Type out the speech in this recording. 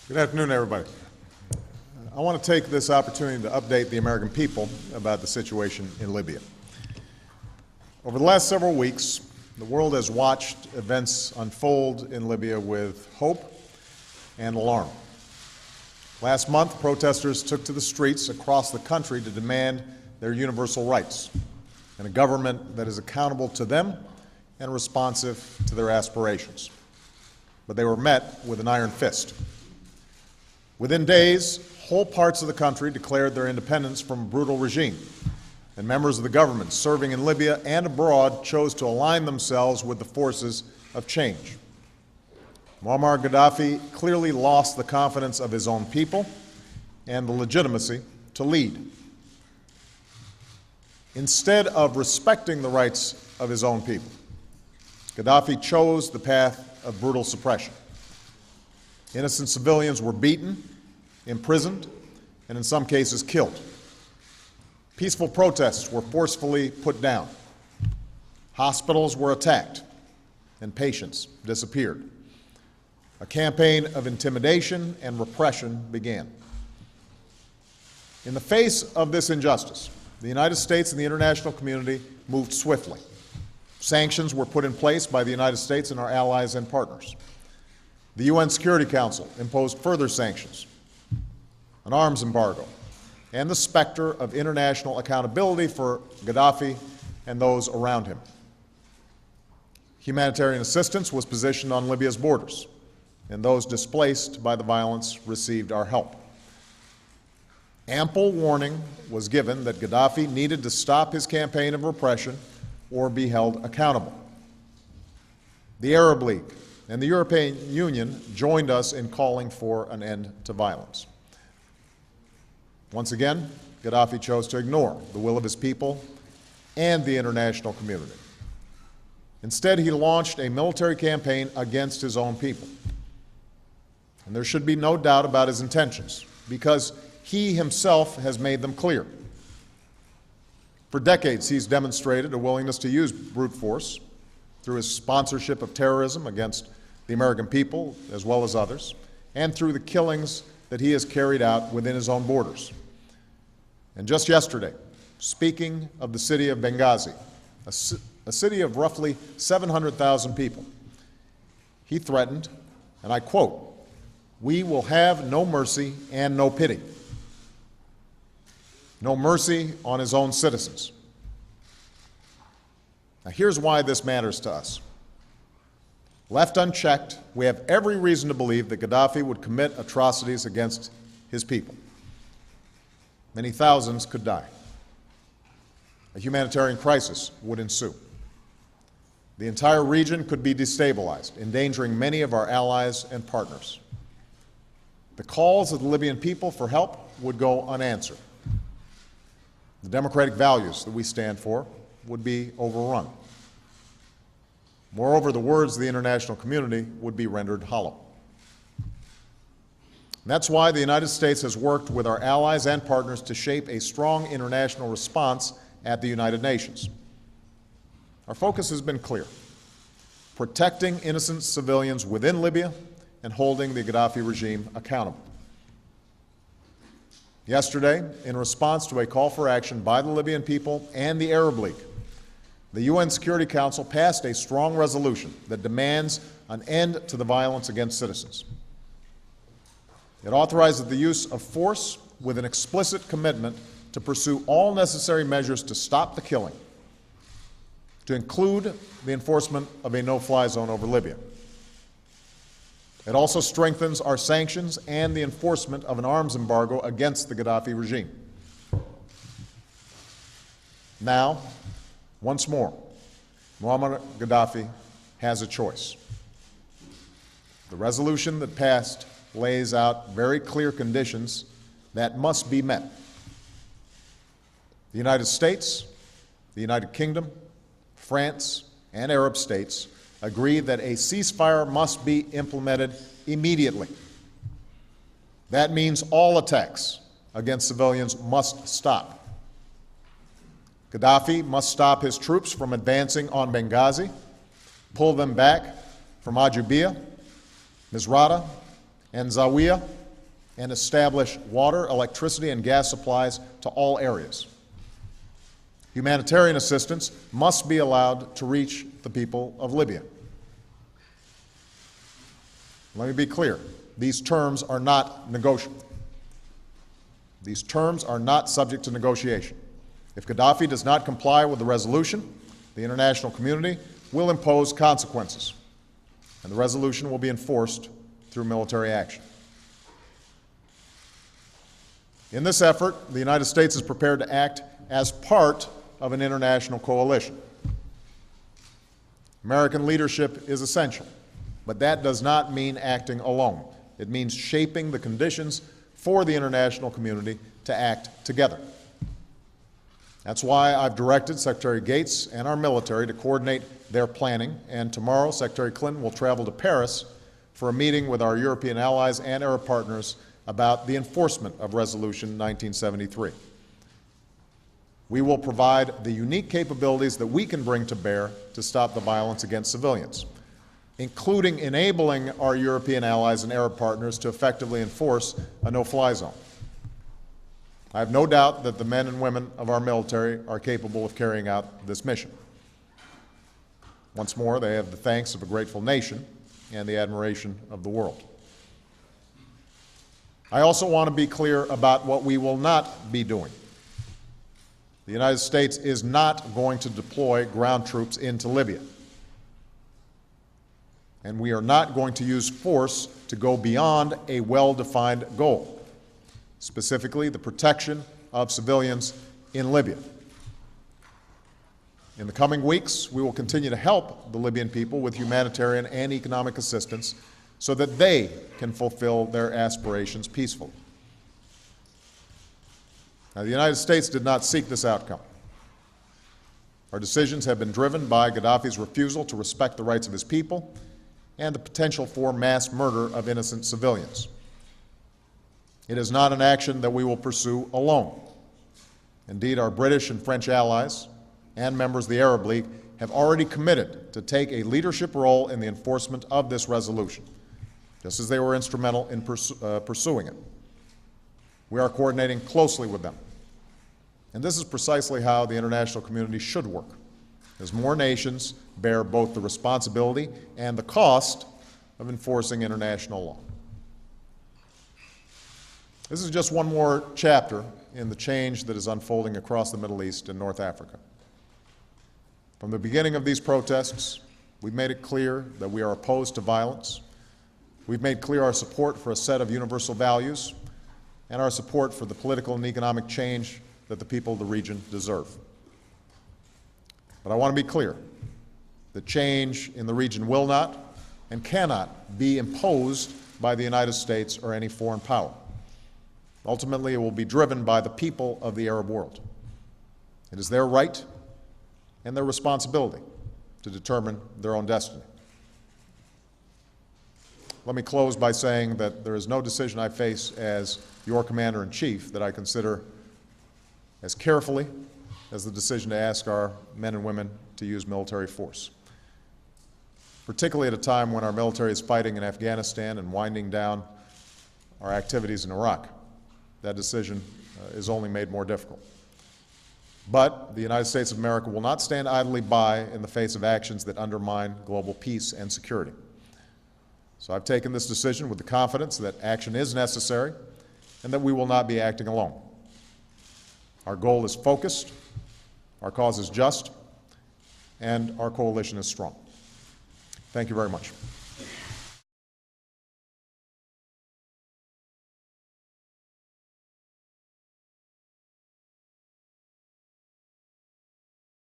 Good afternoon, everybody. I want to take this opportunity to update the American people about the situation in Libya. Over the last several weeks, the world has watched events unfold in Libya with hope and alarm. Last month, protesters took to the streets across the country to demand their universal rights and a government that is accountable to them and responsive to their aspirations. But they were met with an iron fist. Within days, whole parts of the country declared their independence from a brutal regime, and members of the government serving in Libya and abroad chose to align themselves with the forces of change. Muammar Gaddafi clearly lost the confidence of his own people and the legitimacy to lead. Instead of respecting the rights of his own people, Gaddafi chose the path of brutal suppression. Innocent civilians were beaten, imprisoned, and in some cases killed. Peaceful protests were forcefully put down. Hospitals were attacked, and patients disappeared. A campaign of intimidation and repression began. In the face of this injustice, the United States and the international community moved swiftly. Sanctions were put in place by the United States and our allies and partners. The UN Security Council imposed further sanctions, an arms embargo, and the specter of international accountability for Gaddafi and those around him. Humanitarian assistance was positioned on Libya's borders, and those displaced by the violence received our help. Ample warning was given that Gaddafi needed to stop his campaign of repression or be held accountable. The Arab League and the European Union joined us in calling for an end to violence. Once again, Gaddafi chose to ignore the will of his people and the international community. Instead, he launched a military campaign against his own people. And there should be no doubt about his intentions, because he himself has made them clear. For decades, he's demonstrated a willingness to use brute force through his sponsorship of terrorism against the American people, as well as others, and through the killings that he has carried out within his own borders. And just yesterday, speaking of the city of Benghazi, a city of roughly 700,000 people, he threatened, and I quote, "We will have no mercy and no pity." No mercy on his own citizens. Now, here's why this matters to us. Left unchecked, we have every reason to believe that Gaddafi would commit atrocities against his people. Many thousands could die. A humanitarian crisis would ensue. The entire region could be destabilized, endangering many of our allies and partners. The calls of the Libyan people for help would go unanswered. The democratic values that we stand for would be overrun. Moreover, the words of the international community would be rendered hollow. That's why the United States has worked with our allies and partners to shape a strong international response at the United Nations. Our focus has been clear: protecting innocent civilians within Libya and holding the Gaddafi regime accountable. Yesterday, in response to a call for action by the Libyan people and the Arab League, the UN Security Council passed a strong resolution that demands an end to the violence against citizens. It authorizes the use of force with an explicit commitment to pursue all necessary measures to stop the killing, to include the enforcement of a no-fly zone over Libya. It also strengthens our sanctions and the enforcement of an arms embargo against the Gaddafi regime. Now, once more, Muammar Gaddafi has a choice. The resolution that passed lays out very clear conditions that must be met. The United States, the United Kingdom, France, and Arab states agree that a ceasefire must be implemented immediately. That means all attacks against civilians must stop. Gaddafi must stop his troops from advancing on Benghazi, pull them back from Ajubia, Misrata, and Zawiya and establish water, electricity, and gas supplies to all areas. Humanitarian assistance must be allowed to reach the people of Libya. Let me be clear. These terms are not negotiable. These terms are not subject to negotiation. If Gaddafi does not comply with the resolution, the international community will impose consequences, and the resolution will be enforced through military action. In this effort, the United States is prepared to act as part of an international coalition. American leadership is essential, but that does not mean acting alone. It means shaping the conditions for the international community to act together. That's why I've directed Secretary Gates and our military to coordinate their planning, and tomorrow Secretary Clinton will travel to Paris for a meeting with our European allies and Arab partners about the enforcement of Resolution 1973. We will provide the unique capabilities that we can bring to bear to stop the violence against civilians, including enabling our European allies and Arab partners to effectively enforce a no-fly zone. I have no doubt that the men and women of our military are capable of carrying out this mission. Once more, they have the thanks of a grateful nation and the admiration of the world. I also want to be clear about what we will not be doing. The United States is not going to deploy ground troops into Libya. And we are not going to use force to go beyond a well-defined goal, specifically the protection of civilians in Libya. In the coming weeks, we will continue to help the Libyan people with humanitarian and economic assistance so that they can fulfill their aspirations peacefully. Now, the United States did not seek this outcome. Our decisions have been driven by Gaddafi's refusal to respect the rights of his people and the potential for mass murder of innocent civilians. It is not an action that we will pursue alone. Indeed, our British and French allies and members of the Arab League have already committed to take a leadership role in the enforcement of this resolution, just as they were instrumental in pursuing it. We are coordinating closely with them. And this is precisely how the international community should work, as more nations bear both the responsibility and the cost of enforcing international law. This is just one more chapter in the change that is unfolding across the Middle East and North Africa. From the beginning of these protests, we've made it clear that we are opposed to violence. We've made clear our support for a set of universal values and our support for the political and economic change that the people of the region deserve. But I want to be clear. The change in the region will not and cannot be imposed by the United States or any foreign power. Ultimately, it will be driven by the people of the Arab world. It is their right and their responsibility to determine their own destiny. Let me close by saying that there is no decision I face as your Commander-in-Chief that I consider as carefully as the decision to ask our men and women to use military force, particularly at a time when our military is fighting in Afghanistan and winding down our activities in Iraq. That decision is only made more difficult. But the United States of America will not stand idly by in the face of actions that undermine global peace and security. So I've taken this decision with the confidence that action is necessary and that we will not be acting alone. Our goal is focused, our cause is just, and our coalition is strong. Thank you very much.